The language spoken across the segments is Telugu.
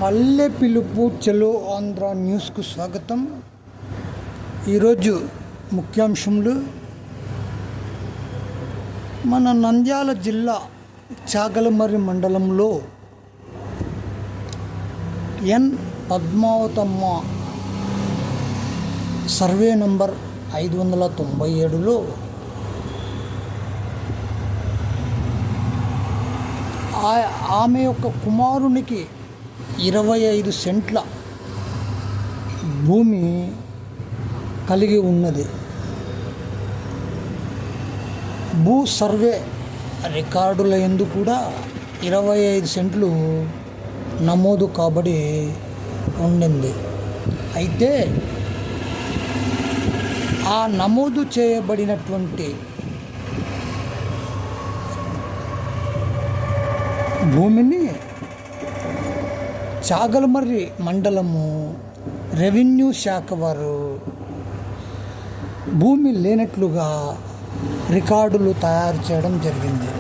పల్లె పిలుపు చెలో ఆంధ్ర న్యూస్కు స్వాగతం. ఈరోజు ముఖ్యాంశములు: మన నంద్యాల జిల్లా చాగలమర్రి మండలంలో ఎన్ పద్మావతమ్మ సర్వే నంబర్ 597లో ఆమె యొక్క కుమారునికి 25 సెంట్ల భూమి కలిగి ఉన్నది. భూ సర్వే రికార్డుల యందు కూడా 25 సెంట్లు నమోదు కాబడి ఉండింది. అయితే ఆ నమోదు చేయబడినటువంటి భూమిని చాగలమర్రి మండలము రెవెన్యూ శాఖ వారు భూమి లేనట్లుగా రికార్డులు తయారు చేయడం జరిగింది.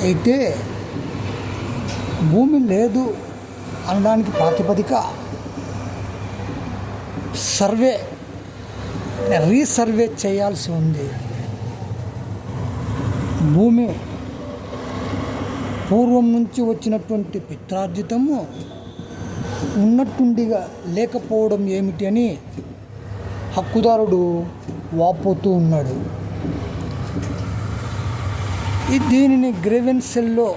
అయితే భూమి లేదు అనడానికి ప్రాతిపదిక రీసర్వే చేయాల్సి ఉంది. భూమి పూర్వం నుంచి వచ్చినటువంటి పిత్రార్జితము ఉన్నట్టుండిగా లేకపోవడం ఏమిటి అని హక్కుదారుడు వాపోతూ ఉన్నాడు. దీనిని గ్రీవెన్సెల్లో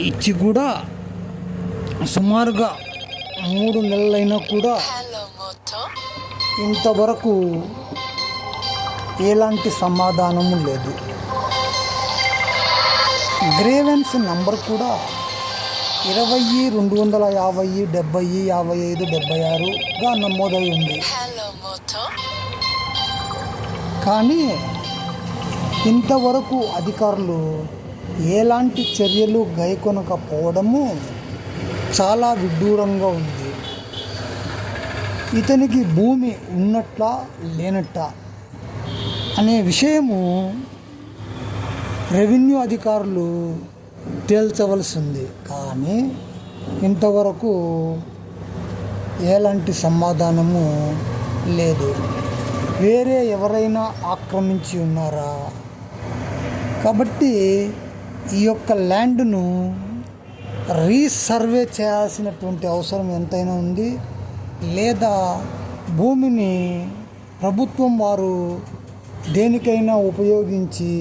ఇచ్చి కూడా సుమారుగా 3 నెలలైనా కూడా ఇంతవరకు ఎలాంటి సమాధానము లేదు. గ్రీవెన్స్ నంబర్ కూడా 20-250-70-55-76గా నమోదై ఉంది. కానీ ఇంతవరకు అధికారులు ఎలాంటి చర్యలు గైకొనకపోవడము చాలా విడ్డూరంగా ఉంది. ఇతనికి భూమి ఉన్నట్లా లేనట్లా అనే విషయము రెవెన్యూ అధికారులు తేల్చవలసి ఉంది. కానీ ఇంతవరకు ఎలాంటి సమాధానము లేదు. వేరే ఎవరైనా ఆక్రమించి ఉన్నారా? కాబట్టి ఈ యొక్క ల్యాండ్ను రీసర్వే చేయాల్సినటువంటి అవసరం ఎంతైనా ఉంది. లేదా భూమిని ప్రభుత్వం వారు దేనికైనా ఉపయోగించి